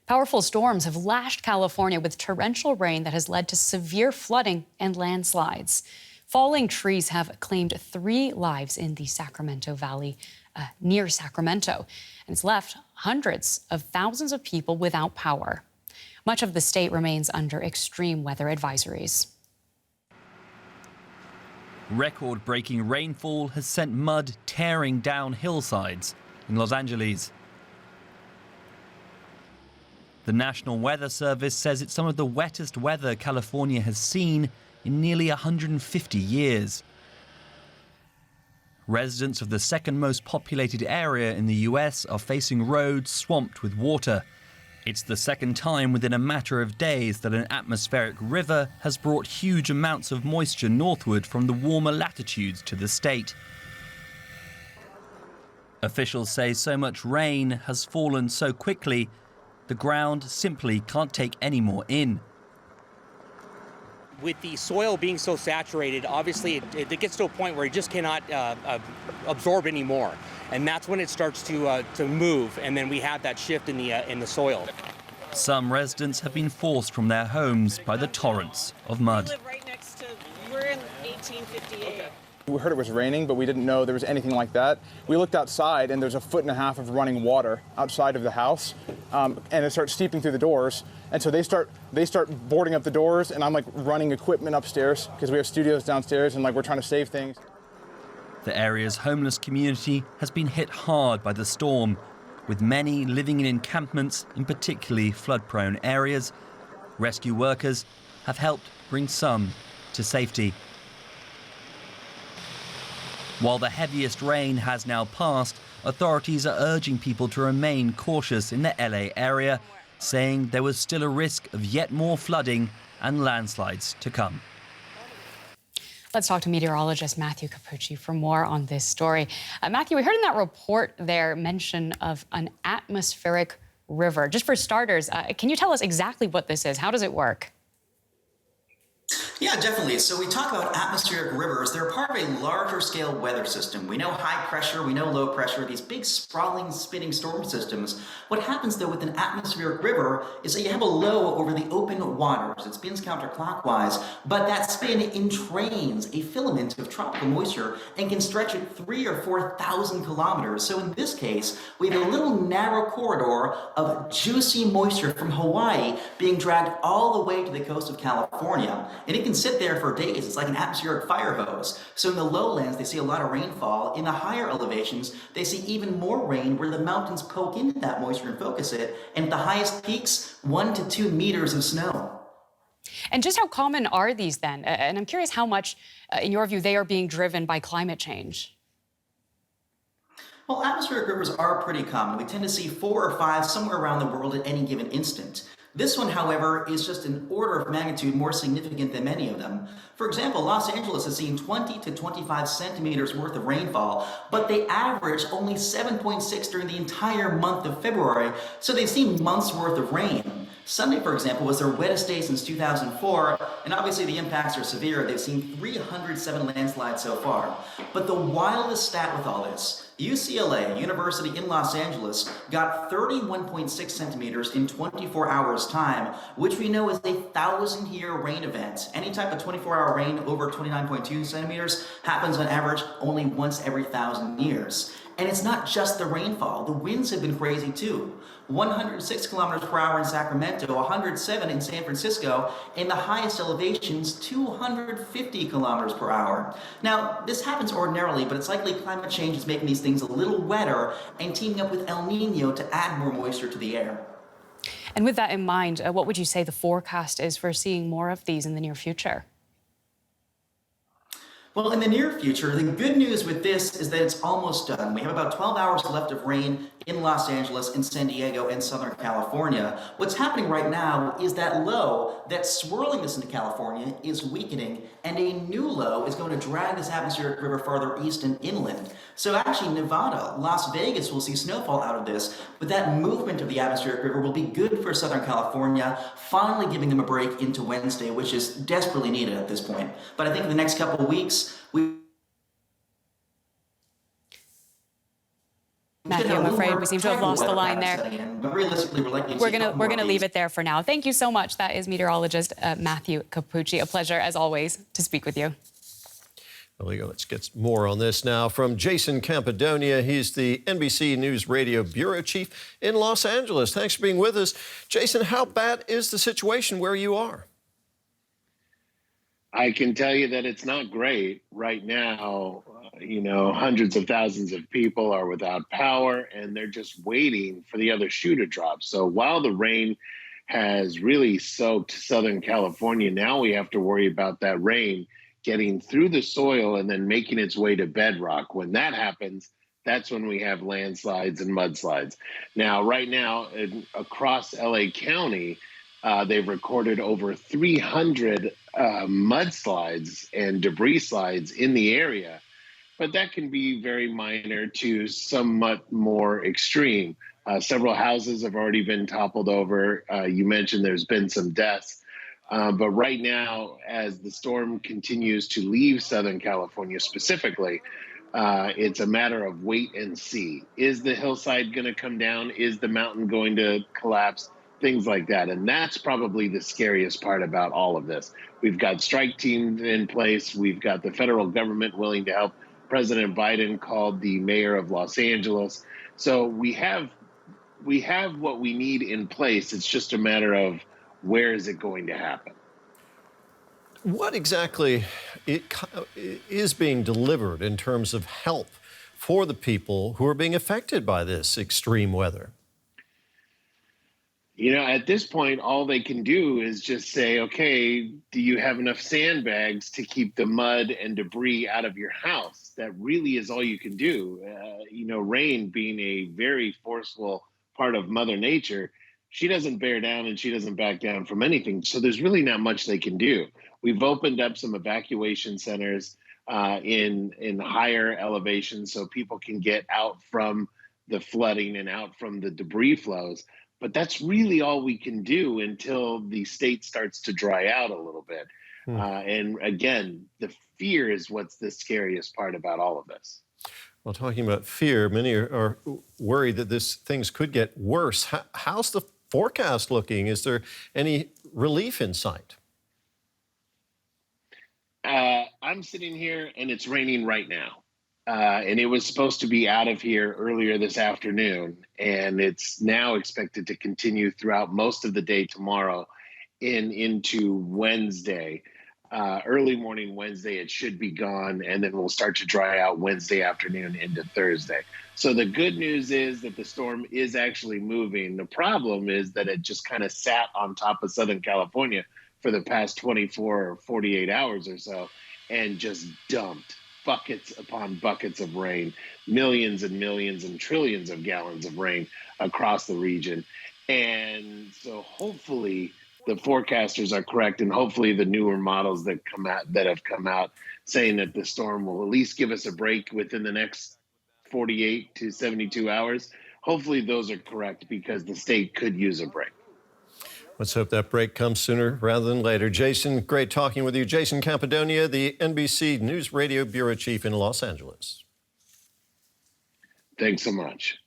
Powerful storms have lashed California with torrential rain that has led to severe flooding and landslides. Falling trees have claimed 3 lives in the Sacramento Valley, near Sacramento, and it's left hundreds of thousands of people without power. Much of the state remains under extreme weather advisories. Record-breaking rainfall has sent mud tearing down hillsides in Los Angeles. The National Weather Service says it's some of the wettest weather California has seen in nearly 150 years. Residents of the second most populated area in the US are facing roads swamped with water. It's the second time within a matter of days that an atmospheric river has brought huge amounts of moisture northward from the warmer latitudes to the state. Officials say so much rain has fallen so quickly, the ground simply can't take any more in. With the soil being so saturated, obviously it gets to a point where it just cannot absorb anymore, and that's when it starts to move, and then we have that shift in the soil. Some residents have been forced from their homes by the torrents of mud. We live right next to, we're in 1858. Okay. We heard it was raining, but we didn't know there was anything like that. We looked outside, and there's 1.5 feet of running water outside of the house, and it starts seeping through the doors. And so they start boarding up the doors, and I'm like running equipment upstairs because we have studios downstairs, and like we're trying to save things. The area's homeless community has been hit hard by the storm, with many living in encampments in particularly flood-prone areas. Rescue workers have helped bring some to safety. While the heaviest rain has now passed, authorities are urging people to remain cautious in the LA area, saying there was still a risk of yet more flooding and landslides to come. Let's talk to meteorologist Metthew Capucci for more on this story. Metthew, we heard in that report there mention of an atmospheric river. Just for starters, can you tell us exactly what this is? How does it work? Yeah, definitely. So we talk about atmospheric rivers. They're part of a larger scale weather system. We know high pressure, we know low pressure, these big sprawling spinning storm systems. What happens though with an atmospheric river is that you have a low over the open waters. It spins counterclockwise, but that spin entrains a filament of tropical moisture and can stretch it 3,000 or 4,000 kilometers. So in this case, we have a little narrow corridor of juicy moisture from Hawaii being dragged all the way to the coast of California. And it can sit there for days. It's like an atmospheric fire hose. So in the lowlands, they see a lot of rainfall. In the higher elevations, they see even more rain where the mountains poke into that moisture and focus it. And at the highest peaks, 1 to 2 meters of snow. And just how common are these then? And I'm curious how much, in your view, they are being driven by climate change. Well, atmospheric rivers are pretty common. We tend to see 4 or 5 somewhere around the world at any given instant. This one, however, is just an order of magnitude more significant than many of them. For example, Los Angeles has seen 20 to 25 centimeters worth of rainfall, but they average only 7.6 during the entire month of February, so they've seen months worth of rain. Sunday, for example, was their wettest day since 2004, and obviously the impacts are severe. They've seen 307 landslides so far. But the wildest stat with all this, UCLA, University in Los Angeles, got 31.6 centimeters in 24 hours time, which we know is a 1,000-year rain event. Any type of 24-hour rain over 29.2 centimeters happens on average only once every 1,000 years. And it's not just the rainfall. The winds have been crazy too. 106 kilometers per hour in Sacramento, 107 in San Francisco, and the highest elevations, 250 kilometers per hour. Now, this happens ordinarily, but it's likely climate change is making these things a little wetter and teaming up with El Nino to add more moisture to the air. And with that in mind, what would you say the forecast is for seeing more of these in the near future? Well, in the near future, the good news with this is that it's almost done. We have about 12 hours left of rain in Los Angeles, in San Diego, and Southern California. What's happening right now is that low that's swirling this into California is weakening, and a new low is going to drag this atmospheric river farther east and inland. So actually, Nevada, Las Vegas will see snowfall out of this, but that movement of the atmospheric river will be good for Southern California, finally giving them a break into Wednesday, which is desperately needed at this point. But I think in the next couple of weeks, we Matthew, I'm afraid we seem to have lost the line there. But realistically, we're likely to We're see a couple gonna more leave days. it there for now. Thank you so much. That is meteorologist Metthew Capucci. A pleasure, as always, to speak with you. Well, Leo, let's get more on this now from Jayson Campadonia. He's the NBC News Radio Bureau Chief in Los Angeles. Thanks for being with us. Jayson, how bad is the situation where you are? I can tell you that it's not great right now. Hundreds of thousands of people are without power, and they're just waiting for the other shoe to drop. So while the rain has really soaked Southern California, now we have to worry about that rain getting through the soil and then making its way to bedrock. When that happens, that's when we have landslides and mudslides. Now, right now, across LA County, they've recorded over 300 mudslides and debris slides in the area, but that can be very minor to somewhat more extreme. Several houses have already been toppled over. You mentioned there's been some deaths. But right now, as the storm continues to leave Southern California specifically, it's a matter of wait and see. Is the hillside going to come down? Is the mountain going to collapse? Things like that. And that's probably the scariest part about all of this. We've got strike teams in place. We've got the federal government willing to help. President Biden called the mayor of Los Angeles. So we have what we need in place. It's just a matter of where is it going to happen? What exactly is being delivered in terms of help for the people who are being affected by this extreme weather? At this point, all they can do is just say, okay, do you have enough sandbags to keep the mud and debris out of your house? That really is all you can do. Rain being a very forceful part of Mother Nature, she doesn't bear down and she doesn't back down from anything. So there's really not much they can do. We've opened up some evacuation centers in higher elevations so people can get out from the flooding and out from the debris flows. But that's really all we can do until the state starts to dry out a little bit. And again, the fear is what's the scariest part about all of this. Well, talking about fear, many are worried that things could get worse. How's the forecast looking? Is there any relief in sight? I'm sitting here and it's raining right now. And it was supposed to be out of here earlier this afternoon, and it's now expected to continue throughout most of the day tomorrow into Wednesday. Early morning Wednesday, it should be gone, and then we'll start to dry out Wednesday afternoon into Thursday. So the good news is that the storm is actually moving. The problem is that it just kind of sat on top of Southern California for the past 24 or 48 hours or so and just dumped buckets upon buckets of rain, millions and millions and trillions of gallons of rain across the region. And so hopefully the forecasters are correct, and hopefully the newer models that have come out saying that the storm will at least give us a break within the next 48 to 72 hours. Hopefully those are correct, because the state could use a break. Let's hope that break comes sooner rather than later. Jayson, great talking with you. Jayson Campadonia, the NBC News Radio Bureau Chief in Los Angeles. Thanks so much.